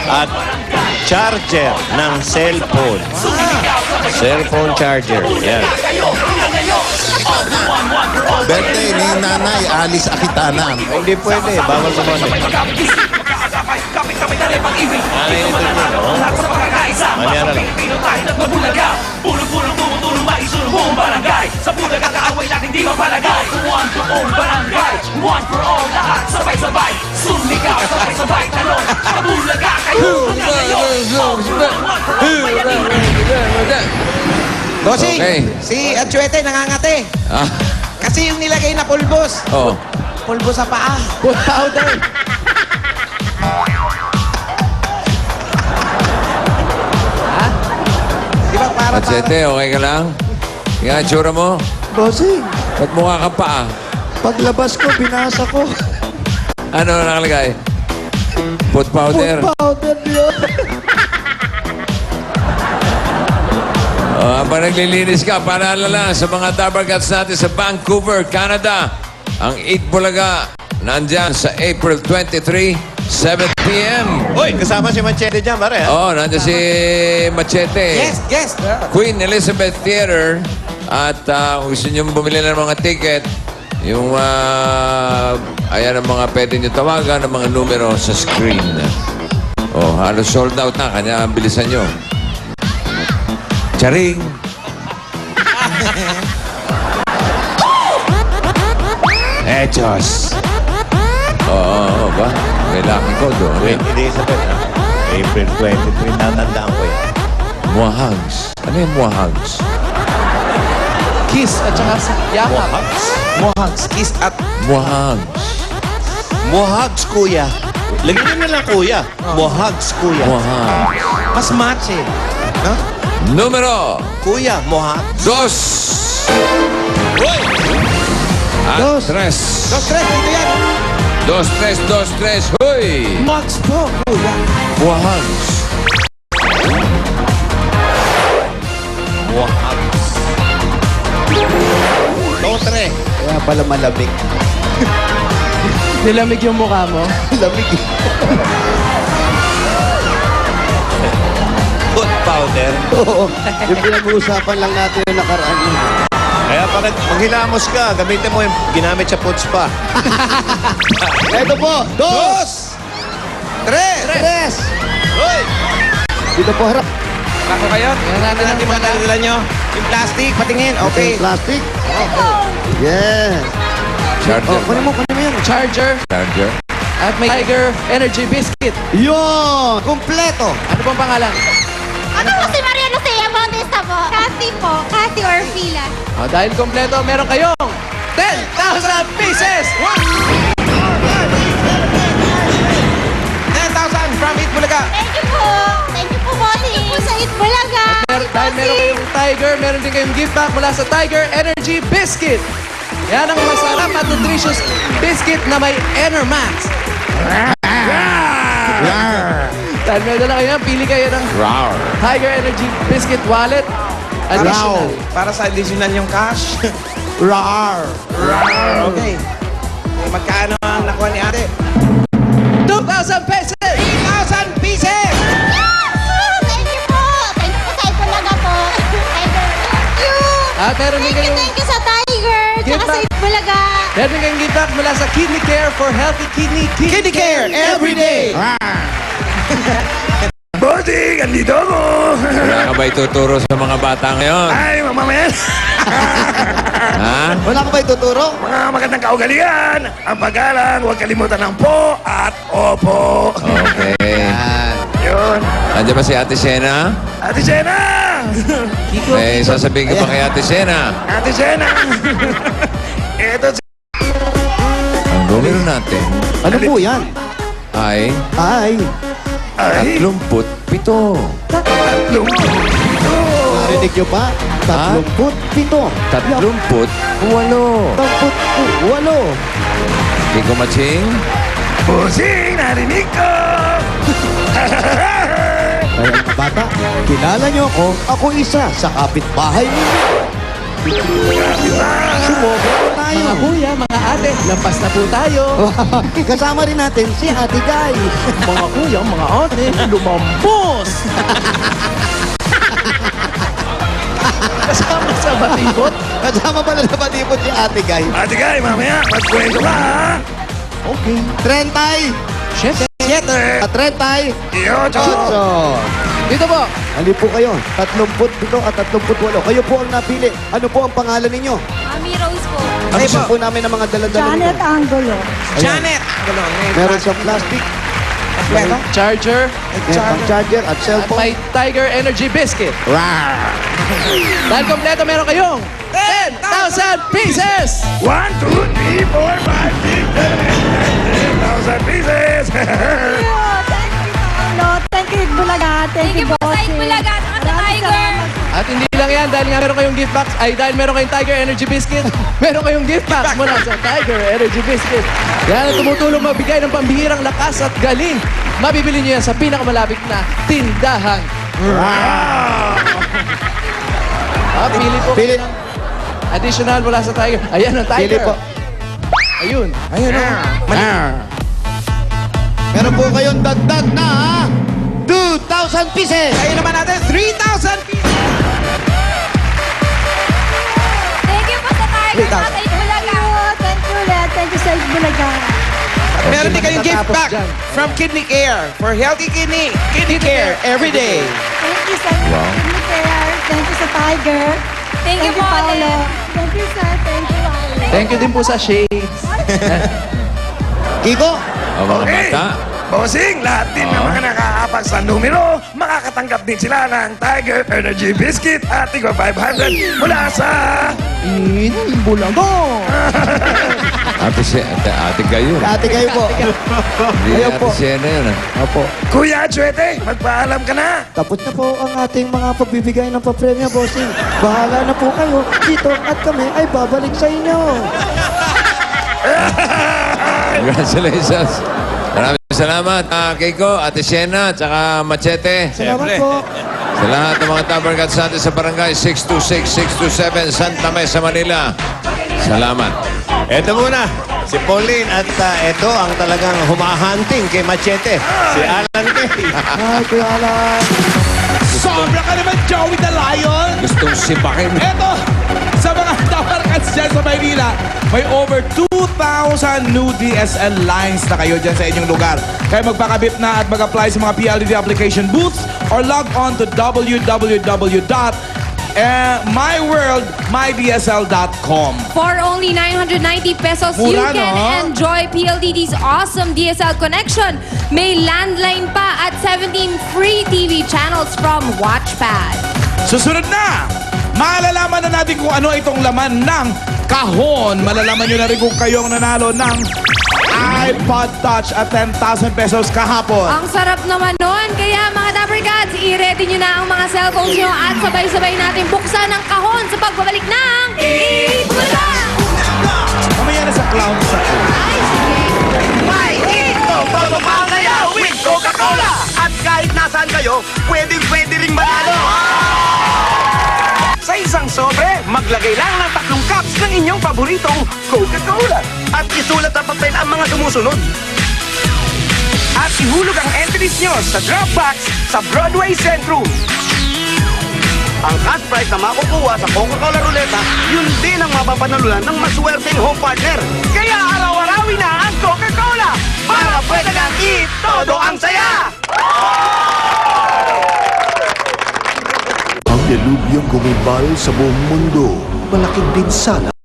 At charger ng cellphone. Cellphone charger. Yan. Birthday ni Nanay Alice Akitana. Hindi pwede. Bawal sa mga. Nanay nito yun, no? Manyana lang. Sa Bulaga kaaway natin di mapalagay. One for all barangay, one for all lahat. Sabay-sabay, sumigaw, sabay-sabay talong. Sa Bulaga kayo Bossing, Okay. si Atsuete nangangate. Ah, Kasi yung nilagay na pulbos. oh. Pulbos sa paa. Powder. Di ba para Machete, okay ka lang? Yan, tsura mo. Bossing, Ba't mukha ka pa? paglabas ko, binasa ko. Ano nakalagay? Food powder. Powder yun. Habang naglilinis ka, paalala lang sa mga Dabargats natin sa Vancouver, Canada. Ang Eat Bulaga nandyan sa April 23, 7 p.m. Uy, kasama si Machete dyan, pare. Ha? Oh, nandyan si Machete. Guest. Queen Elizabeth Theater. At kung gusto nyo bumili ng mga ticket, yung ayan ang mga pwede nyo tawagan, ang mga numero sa screen. Oh, halos sold out na. Kanya bilisan nyo. Charing! Hechos! Oo, ba? May lucky code doon. Queen Elizabeth, ha? April 23, natandaan ko yan. Muahags. Ano yung muahags? Kiss at saka sa yakap. Mohags, kiss at Muahags. Mohags, kuya. Lagyan mo na lang, kuya. Mohags, kuya. Muahags. mas match eh. No? Numero Kuya, mohags. 2. Uy! At Dos. 3. Dos, tres, dito yan. 2, 3, 2, 3. Hoy! Max po, kuya. Muahags. Mohags. Dotre. Kaya pala malamig. Nilamig yung mukha mo? Lamig. Food powder. Oo. Yung pinag-uusapan lang natin yung nakaraan. Kaya pag maghilamos ka, gamitin mo yung ginamit sa food spa. Ito po. Dos! Tres! Tres. Uy! Dito po harap. Bako kayo? Tingnan natin yung mga dala nyo. Yung plastic, patingin. Okay. Yung plastic. Yes. Charger. Kunin mo yan. Charger Charger. at may Tiger Energy Biscuit. Yun. Kompleto. Ano pong pangalan? Ano po si Maria Lucia Bautista po? Cassie po. Cassie Orfila. Dahil kompleto, meron kayong 10,000 pieces! 10,000 from Eat Bulaga. Thank you po. Thank you po, bossing. Thank you po sa Itbulaga. Dahil meron kayong Tiger, meron din kayong gift pack mula sa Tiger Energy Biscuit. Yan ang masarap at nutritious biscuit na may Enermax. Dahil may dala kayo yan, pili kayo ng Rawr. Tiger Energy Biscuit Wallet. Additional. Para sa additional yung cash. Rar. Okay. Magkano ang nakuha ni ate? 2,000 pesos! 3,000 pieces! Thank you po. Thank you po sa Itbulaga po. Tiger. Thank you. At meron din kayong Thank you sa Tiger. Gift Tsaka sa pack. Itbulaga. meron din kayong gift pack mula sa Kidney Care for Healthy Kidney. Kidney care every day. Bossing, andito ako! Wala ka ba ituturo sa mga bata ngayon? Ay, mamamayan! Ha? Wala ka ba ituturo? Mga magandang kaugalian, ang paggalang, huwag kalimutan ng po at opo. Okay. Yun. Andiyan ba si Ate Sena? Ate Sena! May sasabihin ka ba kay Ate Sena? Ate Sena! Ito si... Ang numero natin Ano po yan? ay Ay. Ay, 37. Narinig nyo ba? 37. 38. 38. Hindi ko matching. Bossing, narinig ko! Kaya mga bata, kilala nyo ako, ako isa sa kapitbahay ninyo. Mga kuya, mga ate, lampas na po tayo. Kasama rin natin si Ate Guy. Mga kuya, mga ate, lumambos! Kasama sa batibot. Kasama pala na batibot si Ate Guy. Ate Guy, mamaya, magkwento ka ha. Okay. Trentay. Shit. At Trentay. Yocho. Dito po. Ano po kayo? 37 at 38. Kayo po ang napili. Ano po ang pangalan ninyo? Mami Rose po. Ano po namin ang mga daladala ninyo? Angulo. Janet! Meron siyang plastic, Charger. meron charger at At cellphone. may Tiger Energy Biscuit. Dahil kompleto, meron kayong 10,000 pieces! 1, 2, 3, 4, 5, 6, 7, 8, 9, 10,000 pieces. Thank you, Bulaga. Thank you, Bossing. Bulaga at Tiger. At hindi lang yan, dahil nga meron kayong gift box, dahil meron kayong Tiger Energy Biscuit, meron kayong gift box mula sa Tiger Energy Biscuit. Yan ang tumutulong magbigay ng pambihirang lakas at galing. Mabibili niyo yan sa pinakamalapit na tindahan. Pili po. Pili. Additional mula sa Tiger. Ayan ang Tiger. Pili po. Ayun. Meron po kayong dagdag na 2,000 pieces. Kayo naman natin, 3,000 pieces! Thank you po sa Tiger at Bulaga. Thank you, Red. Thank you sa Bulaga. Meron din kayong gift back from Kidney Care for healthy kidney. Kidney Care every day. Thank you sa Kidney Care. Thank you sa Tiger. Thank you, Paolo. Thank you, sir. Thank you, Ale. Thank you din po sa Shades. Kiko, O mga Okay. bata. Bossing, lahat din ng mga nakaapak sa numero, makakatanggap din sila ng Tiger Energy Biscuit at tigwa 500 mula sa... Bulaga. Ate kayo. Ate kayo po. Hindi Ayaw ate po. Siena yun. Opo. Kuya Chuete, magpaalam ka na. Tapos na po ang ating mga pagbibigay ng papremya, bossing. Bahala na po kayo dito at kami ay babalik sa inyo. Congratulations. Maraming salamat, Keiko, Ate Siena, at saka Machete. Salamat po. Sa lahat ng mga tabarkat sa atin sa barangay 626-627 Santa Mesa, Manila. Salamat. Eto muna, si Pauline at eto ang talagang humahunting kay Machete, si Alan Kay. Ay, Kuya Alan. Sobra ka naman, Joey the Lion! Gustong sipakin. Eto, sa mga tabarkats dyan sa Maynila, may over 2,000 new DSL lines na kayo dyan sa inyong lugar. Kaya magpakabit na at mag-apply sa mga PLDT application booths or log on to www.myworldmydsl.com. For only 990 pesos, you Mura, can no? enjoy PLDT's awesome DSL connection. May landline pa at 17 free TV channels from Watchpad. Susunod na! Malalaman na natin kung ano itong laman ng kahon. Malalaman nyo na rin kung kayong nanalo ng iPod Touch at 10,000 pesos kahapon. Ang sarap naman nun. Kaya mga Dabarkads, i-ready nyo na ang mga cellphones nyo at sabay-sabay natin buksan ang kahon sa pagbabalik ng Ibula! Mamaya na sa clown sa Todo pangaya with Coca-Cola. At kahit nasaan kayo, pwede ring manalo. Sa isang sobre, maglagay lang ng 3 cups ng inyong paboritong Coca-Cola. At isulat sa papel ang mga sumusunod. At ihulog ang entries nyo sa drop box sa Broadway Centrum. Ang cash prize na makukuha sa Coca-Cola Ruleta, yun din ang mapapanalunan ng maswerteng home partner. Kaya araw-arawin na ang Coca-Cola para pwede nang todo ang saya! Ang delubyong gumibal sa buong mundo, malaking pinsala